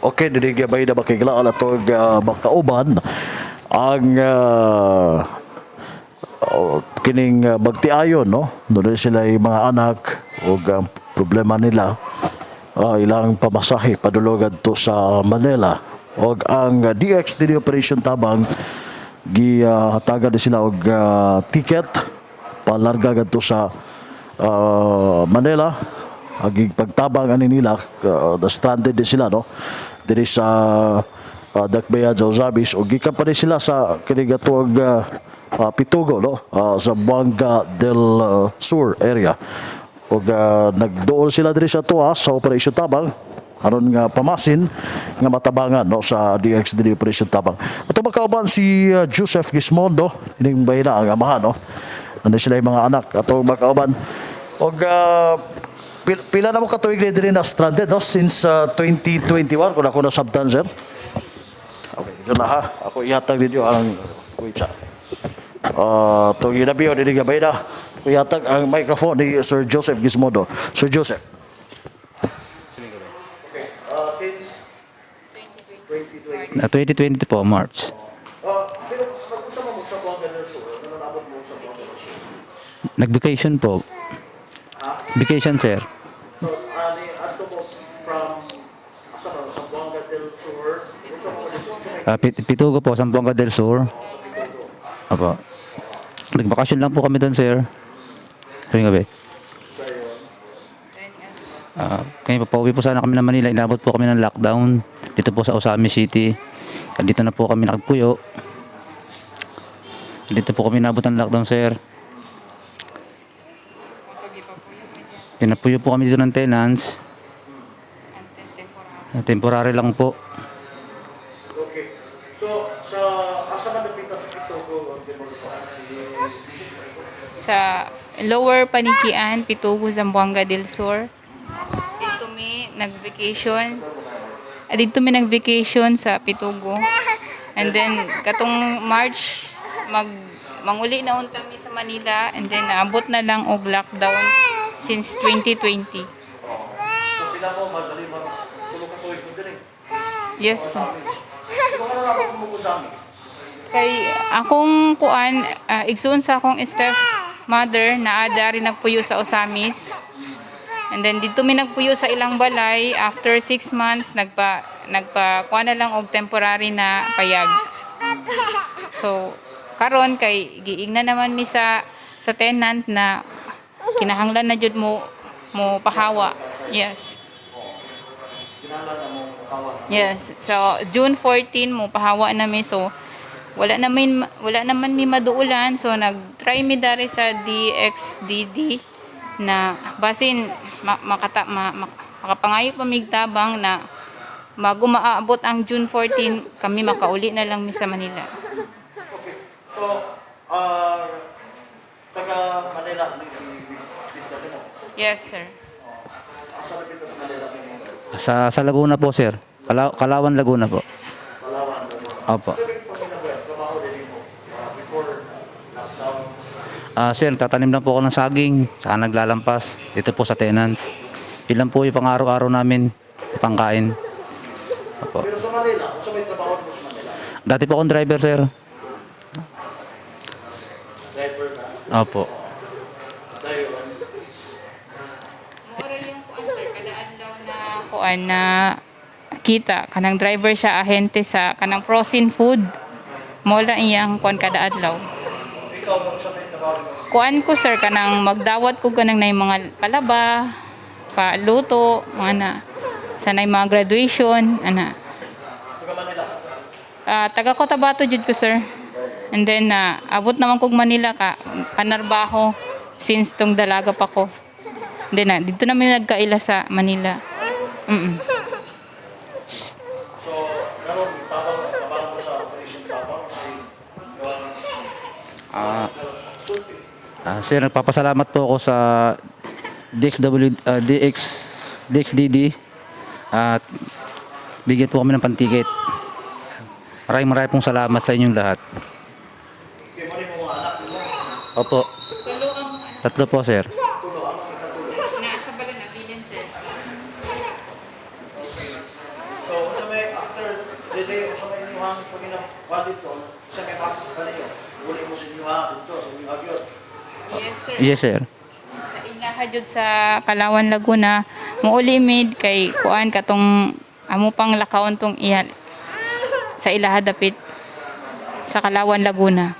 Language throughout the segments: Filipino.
Okay, dinigabay na makiglaan atong makauban ang kining magtiayon, no? Doon sila yung mga anak o problema nila ilang pamasahe padulogad to sa Manila o ang DX dili Operation Tabang gihatagan din sila og ticket palarga gadto sa Manila agig pagtabang ani nila the stranded din sila, no, diri sa Dakbayan sa Ozabis o gikan pa rin sila sa kinigatog Pitugo, no, sa Buanga del Sur area o nagdool sila diri sa tuwa sa Operation Tabang aron nga pamasin nga matabangan, no, sa DX diri Operation Tabang. Ato makauban si Joseph Gismondo ining bayna ang amahan, no, nandun sila yung mga anak ato makauban og pila na mo katuig diri na stranded, no, since 2021 kung ako na sabtan, sir. Okay, dito na ha. Ako ihatag dito ang kuitsa. Itong ginabiyo, dinigabay na. Ako ihatag ang microphone ni Sir Joseph Gizmodo. Sir Joseph. Okay, since 2020. 2020 po, March. Pero nag-usap mo sa Buanga del Sur, nananabot mo sa Buanga del Sur? Nag-vacation po. Vacation, sir. So, ato mo from asa ba sa Buanga del Sur? Pitugo po, Zamboanga del Sur. Apo. Nagbakasyon lang po kami doon, sir. Sabi nga ba? Kaya pauwi po sana kami ng Manila. Inabot po kami ng lockdown. Dito po sa Osamis City. Dito na po kami nakagpuyo. Dito po kami inabot ng lockdown, sir. Pinapuyo po kami dito ng tenants. Temporary lang po. Okay. So, asa man napita sa Pitugo ang demolition? Sa Lower Panikian, Pitugo, Zamboanga del Sur. Dito mi nag-vacation sa Pitugo. And then katong March manguli na unta mi sa Manila and then naabot na lang og lockdown since 2020. So, pila mo madali man tulog ka tuig diri. Yes. Kung ano na ako mo sa amis? Kay akong kuan igsoon sa akong step mother na adari nagpuyo sa Osamis. And then dito mi nagpuyo sa ilang balay after 6 months nagpa kuan na lang og temporary na payag. So karon kay giingna naman mi sa tenant na kinahanglan na jud mo pahawa. Yes. Kinahanglan na mo kawan. Yes. So June 14 mo pahawa na mi, so wala naman mi maduulan, so nag-try mi dari sa DXDD na basin makapangayo pa mig tabang na bago maabot ang June 14 kami makauli na lang mi sa Manila. Okay. So, taga Manila ni si Mr. Pino. Yes, sir. Asa napita sa Manila mo? Sa Laguna po, sir. Kalawan, Laguna po. Palawan. Opo. Before lockdown. Sir, tatanim lang po ako ng saging. Saka naglalampas. Dito po sa tenants. Ilan po yung pang-araw-araw namin. Pangkain. Opo. Pero sa Manila, kung sa may trabaho mo sa Manila? Dati po akong driver, sir. Driver na? Opo. Driver. Mura yung kuan, sir, kada adlaw na kuan na kita kanang driver siya ahente sa kanang frozen food. Mola iyang kuan kada adlaw. Ikaw mo sa may trabaho mo? Kuan ko, sir, kanang magdawat ko kanang na mga palaba, paluto, mga na. Sanay mga graduation, ana. Taga Manila? Taga Cotabato jud ko, sir. And then abot naman kog Manila panarbaho since tong dalaga pa ko. Then dito namin nagkaila sa Manila. So, karon tabang mo sa Operation Tabang sa Sir, nagpapasalamat po ako sa DXDD at bigyan po kami ng pantiket. Maraming pong salamat sa inyong lahat. Okay, mali mo mga anak mo. Opo. Tulo ang 3 po, sir. nasa bala na billion, sir. So, Dili, sa may inyuhang paginawa dito, sa may pakot pa niyo, uli mo sa inyuha dito, sa inyuha yun. Yes, sir. Yes, sir. Sa ilaha jud sa Kalawan, Laguna, muuli mid kay kuan katong amo pang lakaon tong iya sa ilaha dapit sa Kalawan, Laguna.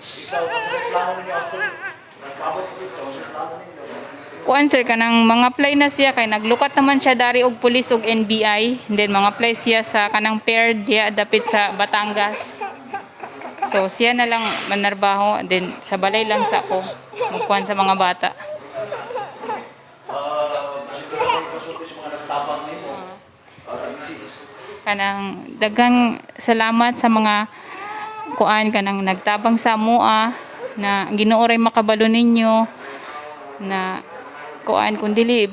Ikaw, kasi may plano ninyo after, nagpabot dito, sa plano ninyo, Kuan sir kanang mga apply na siya kay naglukat naman siya dari og pulis og NBI, and then mga apply siya sa kanang pair diya dapit sa Batangas. So siya na lang manarbaho, and then sa balay lang sa ako magkuhan sa mga bata. kasi doon kayo konsulti sa mga nagtabang ninyo, misis. Kanang daghang salamat sa mga kuan kanang nagtabang sa mua na Ginoo ray makabalo ninyo na kuan kun dili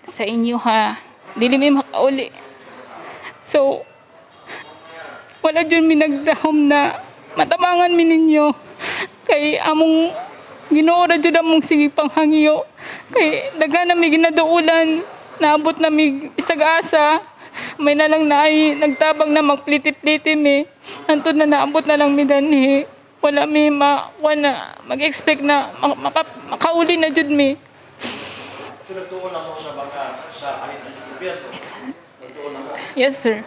sa inyo ha dili mi makauli. So wala jud mi nagdahom na matabangan mi ninyo kay among Ginoo ra jud among sige panghangyo kay daghan na mi ginaduulan, naabot na mi bisag asa. May na lang na ay nagtabang na magpliti-pliti mi. Antod na naabot na lang mi danhi. Wala mi mag-expect na makauli na jud mi. So nagtuon lang mo sa mga, sa ahensya sa gobyerno, nagtuon lang mo. Yes, sir.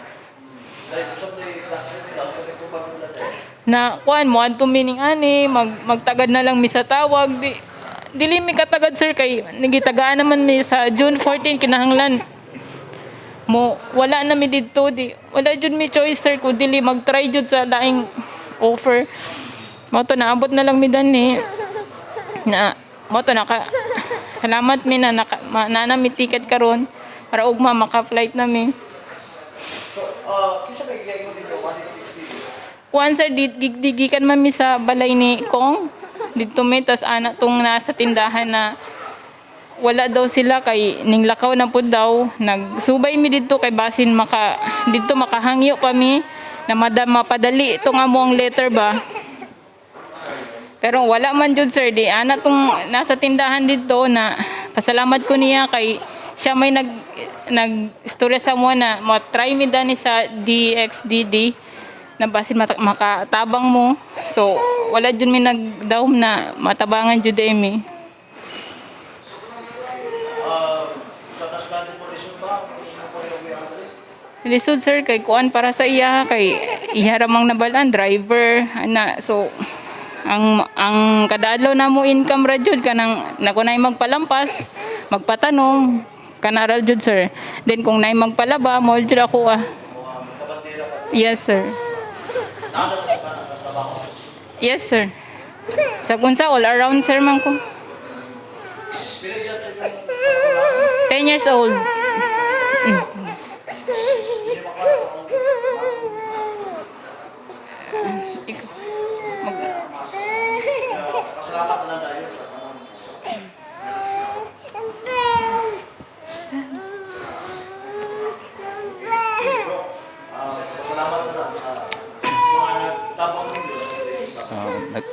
Dahil kung saan may klase nila, kung saan may tubag nila dahil. Na kuan mo adto meaning ani magtagad na lang mi sa tawag dili mi katagad sir kay nagitagaan naman mi sa June 14 kinahanglan mo wala na mi didto wala jud mi choice sir kung dili mag-try jud sa laing offer mo to naabot na lang mi danhi na mo to salamat mi na na mi ticket karon para ugma maka-flight na mi. So, kisa may gigay mo dito, 160 dito. Once sir, gigikan man mi sa balay ni Kong. Dito may tas anak tong nasa tindahan na wala daw sila kay ninglakaw na pud daw. Nagsubay mi dito kay basin dito makahangyo pa mi na mapadali itong among letter ba. Pero wala man jud sir, di anak tong nasa tindahan dito na pasalamat ko niya kay siya may nag-istorya sa mo na try mi dani sa DXDD na basin makatabang mo. So, wala jud mi nagdahom na matabangan jud mi. Sa naskante mo lisod ba? Kung po yung may hanggang? Lisod sir kay kuan para sa iya kay iya ramang nabalan driver ana so ang kadadlaw na mo income ra jud kanang nakunay magpalampas magpatanong kana ra jud sir. Then kung nay magpalaba mo jud ako Kabandira ka. Yes sir. Naanan ka ng trabaho. Yes sir. Sa kunsa all around sir man ko. Pinagyan sa inyong 10 years old. hindi makakaraang pasalamat na lang dahil sa tanong. Pasalamat na lang sa mga nagtabang ninyo sa Malaysia.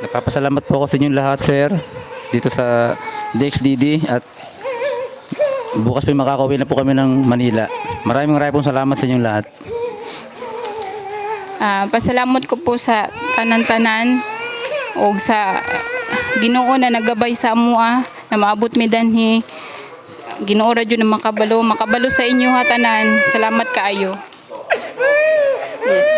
Nagpapasalamat po ako sa inyong lahat, sir, dito sa DXDD at bukas po makakauwi na po kami ng Manila. Maraming pong salamat sa inyong lahat. Pasalamat ko po sa tanan-tanan o sa Ginoo na nagabay sa amua na maabot mi danhi. Ginoo ra jud na makabalo sa inyo ha tanan. Salamat kaayo. Yes.